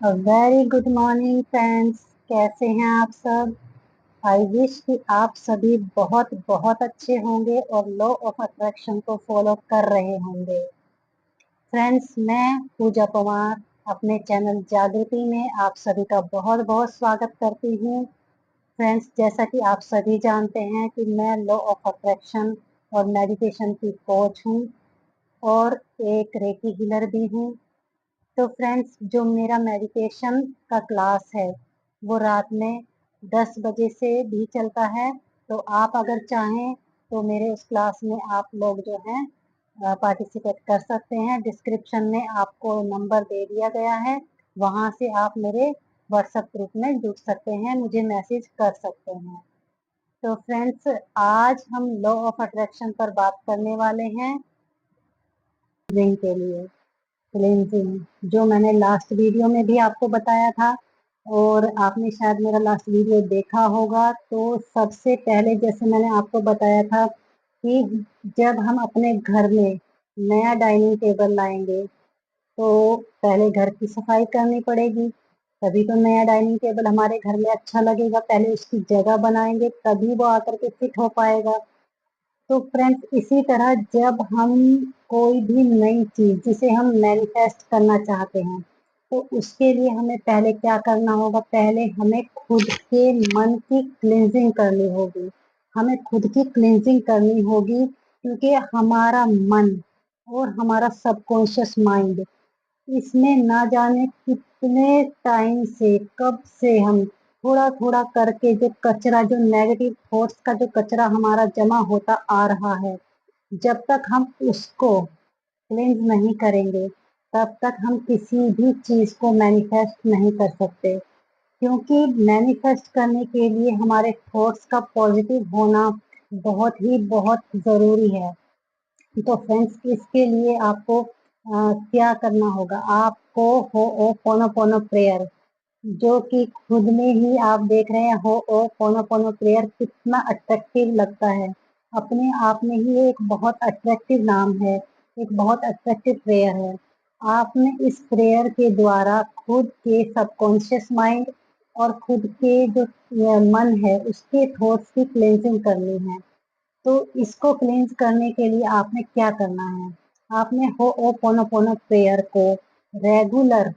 Very good morning friends. कैसे हैं आप सब? आई विश कि आप सभी बहुत बहुत अच्छे होंगे और लॉ ऑफ अट्रैक्शन को फॉलो कर रहे होंगे। फ्रेंड्स, मैं पूजा पवार अपने चैनल जागृति में आप सभी का बहुत बहुत स्वागत करती हूँ। फ्रेंड्स, जैसा कि आप सभी जानते हैं कि मैं लॉ ऑफ अट्रैक्शन और मेडिटेशन की कोच हूँ और एक रेकी हीलर भी हूँ। तो फ्रेंड्स, जो मेरा मेडिटेशन का क्लास है वो रात में 10 बजे से भी चलता है। तो आप अगर चाहें तो मेरे उस क्लास में आप लोग जो हैं पार्टिसिपेट कर सकते हैं। डिस्क्रिप्शन में आपको नंबर दे दिया गया है, वहाँ से आप मेरे व्हाट्सएप ग्रुप में जुड़ सकते हैं, मुझे मैसेज कर सकते हैं। तो फ्रेंड्स, आज हम लॉ ऑफ अट्रैक्शन पर बात करने वाले हैं के लिए क्लींजिंग, जो मैंने लास्ट वीडियो में भी आपको बताया था और आपने शायद मेरा लास्ट वीडियो देखा होगा। तो सबसे पहले जैसे मैंने आपको बताया था कि जब हम अपने घर में नया डाइनिंग टेबल लाएंगे तो पहले घर की सफाई करनी पड़ेगी, तभी तो नया डाइनिंग टेबल हमारे घर में अच्छा लगेगा। पहले उसकी जगह बनाएंगे तभी वो आकर के फिट हो पाएगा। तो फ्रेंड्स, इसी तरह जब हम कोई भी नई चीज जिसे हम मैनिफेस्ट करना चाहते हैं तो उसके लिए हमें पहले क्या करना होगा? पहले हमें खुद के मन की क्लींजिंग करनी होगी। हमें खुद की क्लींजिंग करनी होगी क्योंकि हमारा मन और हमारा सबकॉन्शियस माइंड, इसमें ना जाने कितने टाइम से, कब से हम थोड़ा थोड़ा करके जो कचरा, जो नेगेटिव थॉट्स का जो कचरा हमारा जमा होता आ रहा है, जब तक हम उसको क्लेंज नहीं करेंगे तब तक हम किसी भी चीज को मैनिफेस्ट नहीं कर सकते। क्योंकि मैनिफेस्ट करने के लिए हमारे थॉट्स का पॉजिटिव होना बहुत जरूरी है। तो फ्रेंड्स, इसके लिए आपको क्या करना होगा? आपको हो ओ पोनो पोनो प्रेयर, जो कि खुद में ही आप देख रहे हैं हो ओ पोनो पोनो प्रेयर कितना अट्रैक्टिव लगता है। अपने आप में ही ये एक बहुत अट्रैक्टिव नाम है, एक बहुत अट्रैक्टिव प्रेयर है। आपने इस प्रेयर के द्वारा खुद के सबकॉन्शियस माइंड और खुद के जो मन है उसके थॉट्स की क्लेंजिंग करनी है। तो इसको क्लींस करने के लिए आपने क्या करना है? आपने हो ओ पोनो पोनो प्रेयर को रेगुलर,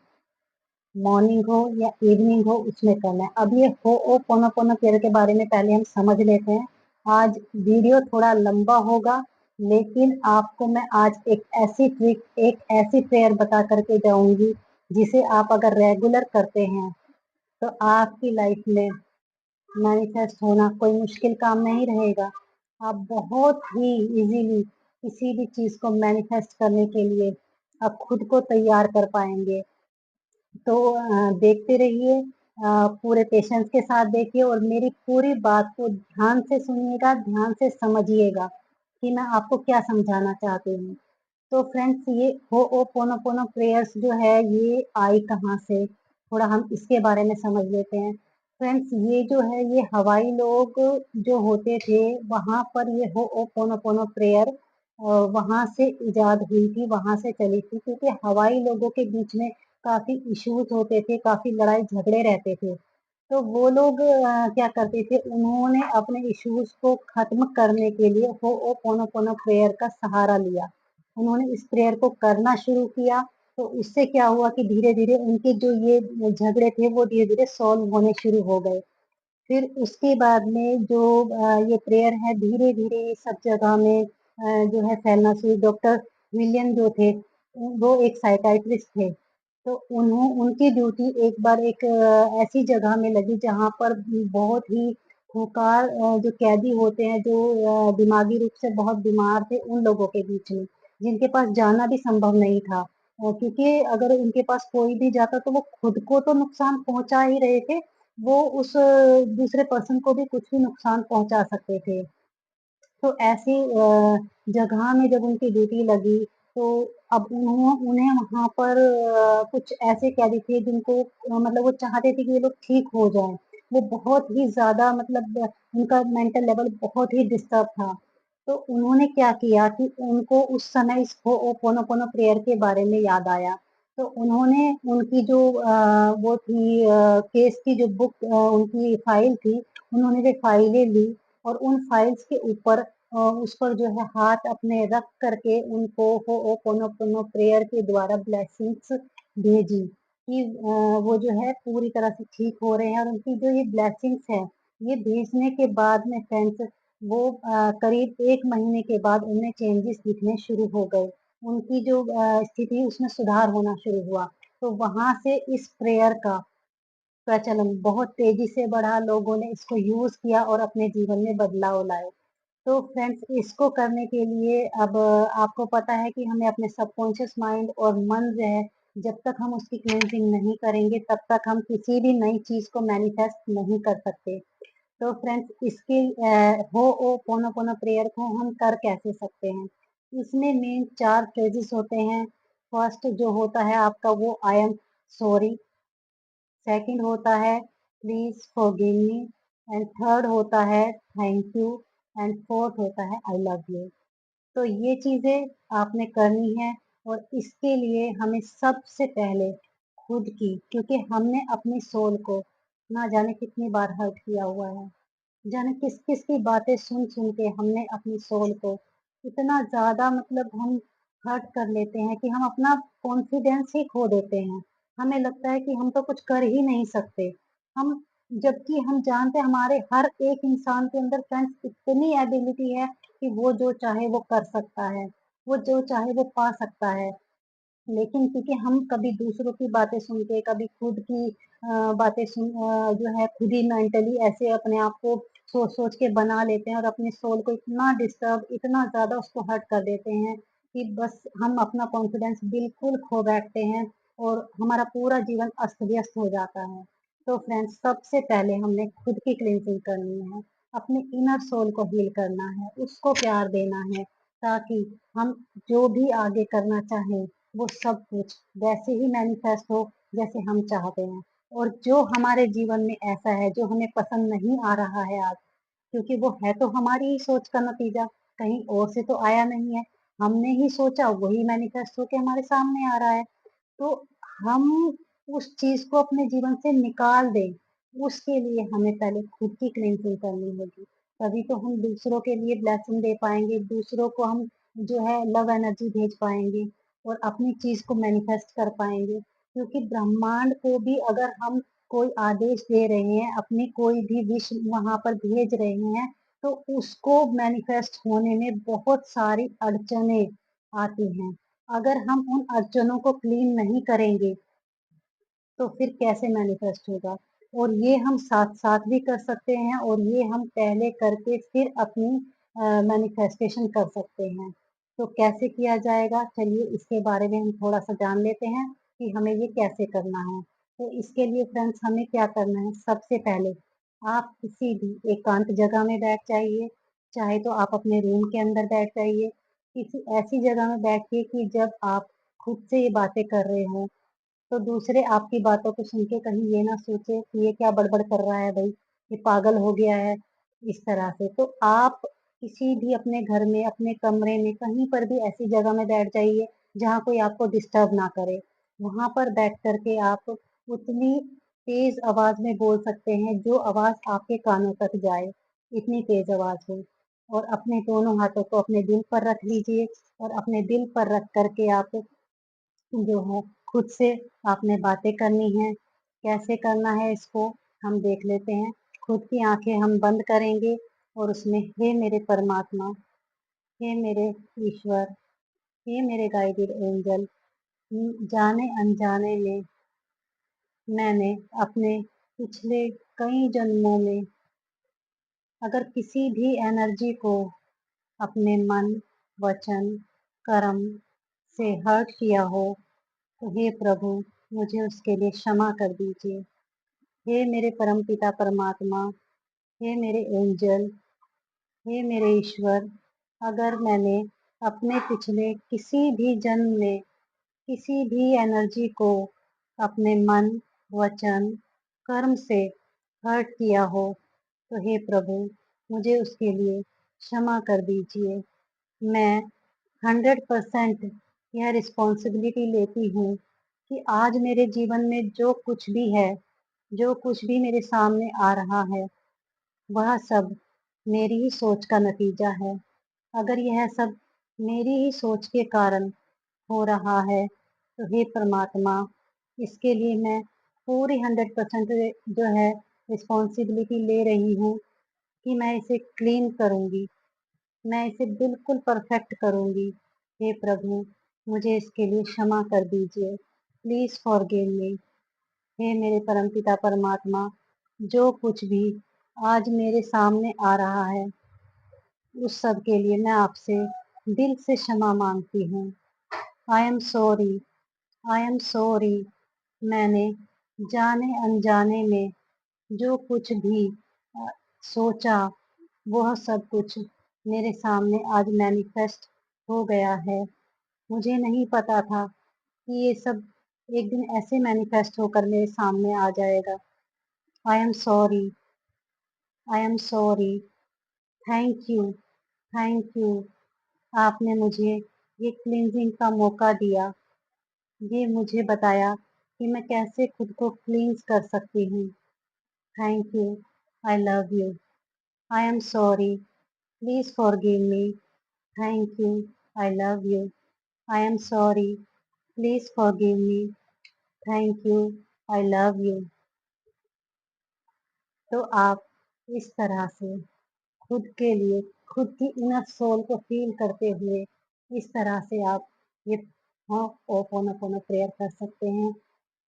मॉर्निंग हो या इवनिंग हो, उसमें करना है। अब ये हो ओ पोनो पोनो प्रेयर के बारे में पहले हम समझ लेते हैं। आज वीडियो थोड़ा लंबा होगा, लेकिन आपको मैं आज एक ऐसी ट्रिक, एक ऐसी प्रेयर बता करके जाऊंगी जिसे आप अगर रेगुलर करते हैं तो आपकी लाइफ में मैनिफेस्ट होना कोई मुश्किल काम नहीं रहेगा। आप बहुत ही इजीली किसी भी चीज को मैनिफेस्ट करने के लिए आप खुद को तैयार कर पाएंगे। तो देखते रहिए, पूरे पेशेंस के साथ देखिए और मेरी पूरी बात को ध्यान से सुनिएगा, ध्यान से समझिएगा कि मैं आपको क्या समझाना चाहती हूँ। तो फ्रेंड्स, ये हो ओ पोनो पोनो प्रेयर्स जो है ये आई कहाँ से, थोड़ा हम इसके बारे में समझ लेते हैं। फ्रेंड्स, ये जो है ये हवाई लोग जो होते थे वहां पर ये हो ओ पोनो पोनो प्रेयर वहां से इजाद हुई थी, वहां से चली थी, क्योंकि हवाई लोगों के बीच में काफी इश्यूज होते थे, काफी लड़ाई झगड़े रहते थे। तो वो लोग क्या करते थे, उन्होंने अपने इश्यूज को खत्म करने के लिए हो ओ पोनो पोनो प्रेयर का सहारा लिया। उन्होंने इस प्रेयर को करना शुरू किया। तो उससे क्या हुआ कि धीरे धीरे उनके जो ये झगड़े थे वो धीरे धीरे सॉल्व होने शुरू हो गए। फिर उसके बाद में जो ये प्रेयर है धीरे धीरे सब जगह में जो है फैलना शुरू। डॉक्टर विलियम जो थे वो एक साइकाइट्रिस्ट थे। तो उनकी ड्यूटी एक बार एक ऐसी जगह में लगी जहाँ पर बहुत ही खूंखार जो कैदी होते हैं, जो दिमागी रूप से बहुत बीमार थे, उन लोगों के बीच में जिनके पास जाना भी संभव नहीं था। क्योंकि अगर उनके पास कोई भी जाता तो वो खुद को तो नुकसान पहुंचा ही रहे थे, वो उस दूसरे पर्सन को भी कुछ भी नुकसान पहुंचा सकते थे। तो ऐसी जगह में जब उनकी ड्यूटी लगी तो अब उन्हें वहां पर कुछ ऐसे कैदी थे जिनको मतलब वो चाहते थे कि ये लोग ठीक हो जाएं। वो बहुत ही ज्यादा मतलब उनका मेंटल लेवल बहुत ही डिस्टर्ब था। तो उन्होंने क्या किया कि उनको उस समय इस पोनो पोनो प्रेयर के बारे में याद आया। तो उन्होंने उनकी जो वो थी केस की जो बुक उनकी फाइल थी, उन्होंने वे फाइलें ली और उन फाइल्स के ऊपर उस पर जो है हाथ अपने रख करके उनको होओपोनोपोनो प्रेयर के द्वारा ब्लेसिंग्स भेजी कि वो जो है पूरी तरह से ठीक हो रहे हैं और उनकी जो ये ब्लेसिंग्स है, ये भेजने के बाद में फ्रेंड्स वो करीब 1 महीने के बाद उनमें चेंजेस दिखने शुरू हो गए। उनकी जो स्थिति उसमें सुधार होना शुरू हुआ। तो वहाँ से इस प्रेयर का प्रचलन बहुत तेजी से बढ़ा, लोगों ने इसको यूज़ किया और अपने जीवन में बदलाव लाए। तो फ्रेंड्स इसको करने के लिए अब आपको पता है कि हमें अपने सबकॉन्शियस माइंड और मन जो है, जब तक हम उसकी क्लींजिंग नहीं करेंगे, तब तक हम किसी भी नई चीज़ को मैनिफेस्ट नहीं कर सकते। तो फ्रेंड्स इसके होओपोनोपोनो प्रेयर को हम कर कैसे सकते हैं? इसमें मेन 4 फ्रेजेस होते हैं। फर्स्ट जो होता है आपका वो आई एम सॉरी, सेकंड होता है please forgive me and third होता है थैंक यू एंड फोर्थ होता है आई लव यू। तो ये चीज़ें आपने करनी है और इसके लिए हमें सबसे पहले खुद की, क्योंकि हमने अपनी सोल को ना जाने कितनी बार हर्ट किया हुआ है, जाने किस किस की बातें सुन सुन के हमने अपनी सोल को इतना ज़्यादा मतलब हम हर्ट कर लेते हैं कि हम अपना कॉन्फिडेंस ही खो देते हैं। हमें लगता है कि हम तो कुछ कर ही नहीं सकते। हम जबकि हम जानते हैं हमारे हर एक इंसान के अंदर फ्रेंड्स इतनी एबिलिटी है कि वो जो चाहे वो कर सकता है, वो जो चाहे वो पा सकता है। लेकिन क्योंकि हम कभी दूसरों की बातें सुन के, कभी खुद की बातें जो है खुद ही मेंटली ऐसे अपने आप को सोच-सोच के बना लेते हैं और अपनी सोल को इतना डिस्टर्ब, इतना ज़्यादा उसको हर्ट कर देते हैं कि बस हम अपना कॉन्फिडेंस बिल्कुल खो बैठते हैं और हमारा पूरा जीवन अस्त-व्यस्त हो जाता है। तो फ्रेंड्स सबसे पहले हमने खुद की क्लींजिंग करनी है, अपने इनर सोल को हील करना है, उसको प्यार देना है ताकि हम जो भी आगे करना चाहें वो सब कुछ वैसे ही मैनिफेस्ट हो जैसे हम चाहते हैं। और जो हमारे जीवन में ऐसा है जो हमें पसंद नहीं आ रहा है आज, क्योंकि वो है तो हमारी ही सोच का नतीजा, कहीं और से तो आया नहीं है। हमने ही सोचा वही मैनिफेस्ट होके हमारे सामने आ रहा है। तो हम उस चीज़ को अपने जीवन से निकाल दें, उसके लिए हमें पहले खुद की क्लींजिंग करनी होगी। तभी तो हम दूसरों के लिए ब्लेसिंग दे पाएँगे, दूसरों को हम जो है लव एनर्जी भेज पाएँगे और अपनी चीज़ को मैनिफेस्ट कर पाएँगे। क्योंकि ब्रह्मांड को भी अगर हम कोई आदेश दे रहे हैं, अपनी कोई भी विश वहाँ पर भेज रहे हैं, तो उसको मैनिफेस्ट होने में बहुत सारी अड़चनें आती हैं। अगर हम उन अड़चनों को क्लीन नहीं करेंगे, तो फिर कैसे मैनिफेस्ट होगा? और ये हम साथ-साथ भी कर सकते हैं और ये हम पहले करके फिर अपनी मैनिफेस्टेशन कर सकते हैं। तो कैसे किया जाएगा? चलिए इसके बारे में हम थोड़ा-सा जान लेते हैं कि हमें ये कैसे करना है। तो इसके लिए फ्रेंड्स हमें क्या करना है? सबसे पहले आप किसी भी एकांत जगह में बैठ जाइए, चाहे तो आप अपने रूम के अंदर बैठ जाइए, किसी ऐसी जगह में बैठिए कि जब आप खुद से ये बातें कर रहे हों, तो दूसरे आपकी बातों को सुन के कहीं ये ना सोचे कि ये क्या बड़बड़ कर रहा है भई, ये पागल हो गया है, इस तरह से। तो आप किसी भी अपने घर में, अपने कमरे में, कहीं पर भी ऐसी जगह में बैठ जाइए, जहाँ कोई आपको डिस्टर्ब ना करे। वहाँ पर बैठ कर के आप उतनी तेज़ आवाज़ में बोल सकते हैं, जो आवाज़ आपके कानों तक जाए, इतनी तेज़ आवाज़ में। और अपने दोनों हाथों को अपने दिल पर रख लीजिए और अपने दिल पर रख कर के आप जो है खुद से आपने बातें करनी है। कैसे करना है इसको हम देख लेते हैं। खुद की आँखें हम बंद करेंगे और उसमें हे मेरे परमात्मा, हे मेरे ईश्वर, हे मेरे गाइडेड एंजल, जाने अनजाने में मैंने अपने पिछले कई जन्मों में अगर किसी भी एनर्जी को अपने मन, वचन, कर्म से हर्ट किया हो, तो हे प्रभु मुझे उसके लिए क्षमा कर दीजिए। हे मेरे परमपिता परमात्मा, हे मेरे एंजल, हे मेरे ईश्वर, अगर मैंने अपने पिछले किसी भी जन्म में किसी भी एनर्जी को अपने मन, वचन, कर्म से हर्ट किया हो, तो हे प्रभु मुझे उसके लिए क्षमा कर दीजिए। मैं 100% यह रिस्पॉन्सिबिलिटी लेती हूँ कि आज मेरे जीवन में जो कुछ भी है, जो कुछ भी मेरे सामने आ रहा है, वह सब मेरी ही सोच का नतीजा है। अगर यह सब मेरी ही सोच के कारण हो रहा है, तो हे परमात्मा, इसके लिए मैं पूरी 100% जो है रिस्पॉन्सिबिलिटी ले रही हूँ कि मैं इसे क्लीन करूँगी, मैं इसे बिल्कुल परफेक्ट करूँगी। हे प्रभु, मुझे इसके लिए क्षमा कर दीजिए। Please forgive me. हे मेरे परमपिता परमात्मा, जो कुछ भी आज मेरे सामने आ रहा है, उस सब के लिए मैं आपसे दिल से क्षमा मांगती हूँ। I am sorry, I am sorry. मैंने जाने अनजाने में जो कुछ भी सोचा, वह सब कुछ मेरे सामने आज मैनिफेस्ट हो गया है। मुझे नहीं पता था कि ये सब एक दिन ऐसे मैनिफेस्ट होकर मेरे सामने आ जाएगा। I am sorry, I am sorry. Thank you, thank you. आपने मुझे ये क्लींजिंग का मौका दिया, ये मुझे बताया कि मैं कैसे खुद को क्लींस कर सकती हूँ। Thank you, I love you, I am sorry, please forgive me. Thank you, I love you, I am sorry, please forgive me. Thank you, I love you. तो आप इस तरह से खुद के लिए, खुद की इनर सोल को फील करते हुए इस तरह से आप ये होपोनोपोनो प्रेयर कर सकते हैं।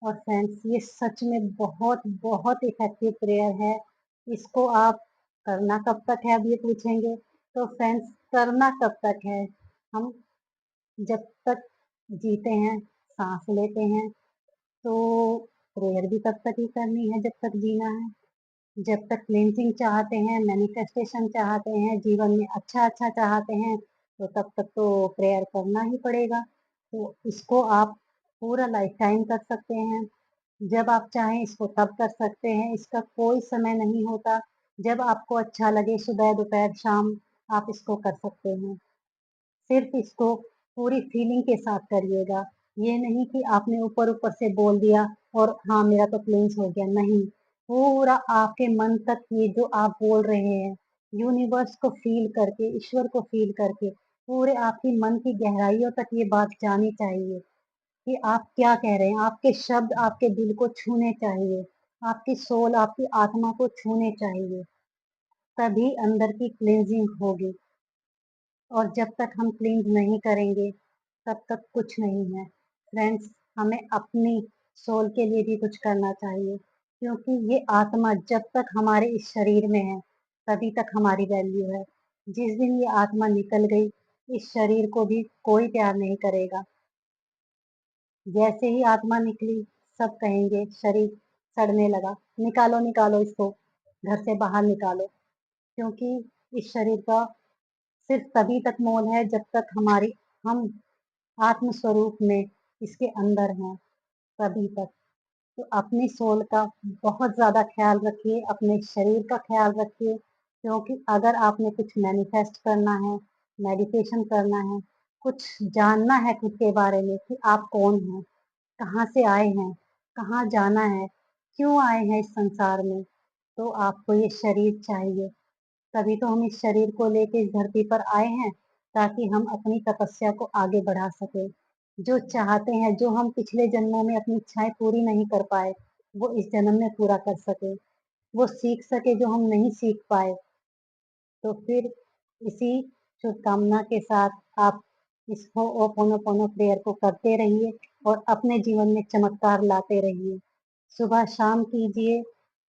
और फ्रेंड्स, ये सच में बहुत बहुत इफेक्टिव प्रेयर है। इसको आप करना कब तक है, अब ये पूछेंगे। तो फ्रेंड्स, करना कब तक है? हम जब तक जीते हैं, सांस लेते हैं, तो प्रेयर भी तब तक ही करनी है जब तक जीना है। जब तक क्लींजिंग चाहते हैं, मैनिफेस्टेशन चाहते हैं, जीवन में अच्छा अच्छा चाहते हैं, तो तब तक तो प्रेयर करना ही पड़ेगा। तो इसको आप पूरा लाइफ टाइम कर सकते हैं। जब आप चाहें इसको तब कर सकते हैं, इसका कोई समय नहीं होता। जब आपको अच्छा लगे, सुबह दोपहर शाम आप इसको कर सकते हैं। सिर्फ इसको पूरी फीलिंग के साथ करिएगा। ये नहीं कि आपने ऊपर ऊपर से बोल दिया और हाँ मेरा तो क्लींस हो गया, नहीं। पूरा आपके मन तक ये जो आप बोल रहे हैं, यूनिवर्स को फील करके, ईश्वर को फील करके, पूरे आपकी मन की गहराइयों तक ये बात जानी चाहिए कि आप क्या कह रहे हैं। आपके शब्द आपके दिल को छूने चाहिए, आपकी सोल, आपकी आत्मा को छूने चाहिए। तभी अंदर की क्लींजिंग होगी। और जब तक हम क्लींज नहीं करेंगे, तब तक कुछ नहीं है। फ्रेंड्स, हमें अपनी सोल के लिए भी कुछ करना चाहिए, क्योंकि ये आत्मा जब तक हमारे इस शरीर में है, तभी तक हमारी वैल्यू है। जिस दिन ये आत्मा निकल गई, इस शरीर को भी कोई प्यार नहीं करेगा। जैसे ही आत्मा निकली, सब कहेंगे शरीर सड़ने लगा, निकालो निकालो इसको, घर से बाहर निकालो। क्योंकि इस शरीर का सिर्फ तभी तक मोल है जब तक हम आत्म स्वरूप में इसके अंदर हैं, तभी तक। तो अपनी सोल का बहुत ज्यादा ख्याल रखिए, अपने शरीर का ख्याल रखिए। क्योंकि अगर आपने कुछ मैनिफेस्ट करना है, मेडिटेशन करना है, कुछ जानना है खुद के बारे में कि आप कौन हैं, कहाँ से आए हैं, कहाँ जाना है, क्यों आए हैं इस संसार में, तो आपको ये शरीर चाहिए। तभी तो हम इस शरीर को लेके इस धरती पर आए हैं, ताकि हम अपनी तपस्या को आगे बढ़ा सके। जो चाहते हैं, जो हम पिछले जन्मों में अपनी इच्छाएं पूरी नहीं कर पाए, वो इस जन्म में पूरा कर सके। वो सीख सके जो हम नहीं सीख पाए। तो फिर इसी शुभकामना के साथ आप इस होपोनोपोनो प्रेयर को करते रहिए और अपने जीवन में चमत्कार लाते रहिए। सुबह शाम कीजिए।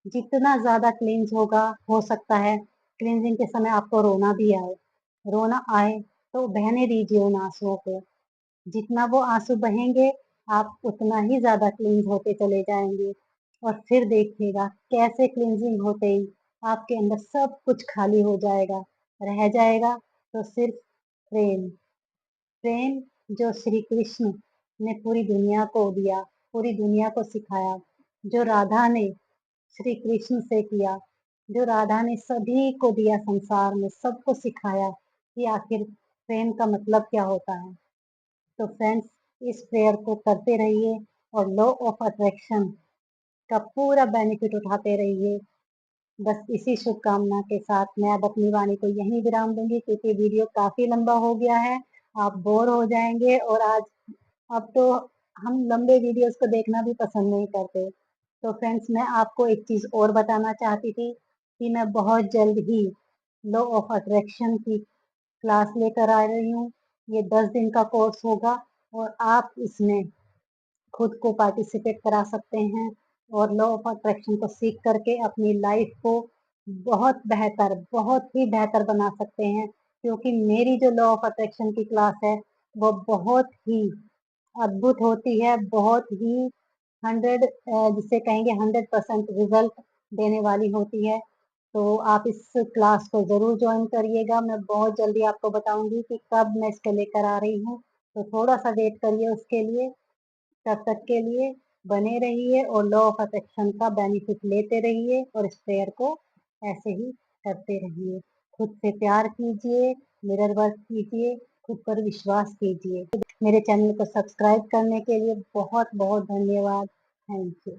जितना ज्यादा क्लींस होगा, हो सकता है क्लींजिंग के समय आपको रोना भी आए। रोना आए तो बहने दीजिए उन आंसुओं को। जितना वो आंसू बहेंगे, आप उतना ही ज्यादा क्लींस होते चले जाएंगे। और फिर देखिएगा कैसे क्लींजिंग होते ही आपके अंदर सब कुछ खाली हो जाएगा। रह जाएगा तो सिर्फ प्रेम। प्रेम जो श्री कृष्ण ने पूरी दुनिया को दिया, पूरी दुनिया को सिखाया, जो राधा ने श्री कृष्ण से किया, जो राधा ने सभी को दिया, संसार में सबको सिखाया कि आखिर प्रेम का मतलब क्या होता है। तो फ्रेंड्स, इस प्रेयर को करते रहिए। और लॉ ऑफ अट्रैक्शन का पूरा बेनिफिट उठाते रहिए। बस इसी शुभकामना के साथ मैं अब अपनी वाणी को यहीं विराम दूंगी, क्योंकि वीडियो काफी लंबा हो गया है, आप बोर हो जाएंगे। और अब तो हम लंबे वीडियोस को देखना भी पसंद नहीं करते। तो फ्रेंड्स, मैं आपको एक चीज और बताना चाहती थी कि मैं बहुत जल्द ही लॉ ऑफ अट्रैक्शन की क्लास लेकर आ रही हूँ। ये 10 दिन का कोर्स होगा और आप इसमें खुद को पार्टिसिपेट करा सकते हैं और लॉ ऑफ अट्रैक्शन को सीख करके अपनी लाइफ को बहुत ही बेहतर बना सकते हैं। क्योंकि मेरी जो लॉ ऑफ अट्रैक्शन की क्लास है वो बहुत ही अद्भुत होती है, बहुत ही 100 जिसे कहेंगे 100% रिजल्ट देने वाली होती है। तो आप इस क्लास को ज़रूर ज्वाइन करिएगा। मैं बहुत जल्दी आपको बताऊंगी कि कब मैं इसको लेकर आ रही हूँ, तो थोड़ा सा वेट करिए उसके लिए। तब तक के लिए बने रहिए और लॉ ऑफ अट्रैक्शन का बेनिफिट लेते रहिए और इस प्रेयर को ऐसे ही करते रहिए। खुद से प्यार कीजिए, मिरर वर्क कीजिए, खुद पर विश्वास कीजिए। मेरे चैनल को सब्सक्राइब करने के लिए बहुत बहुत धन्यवाद। Thank you.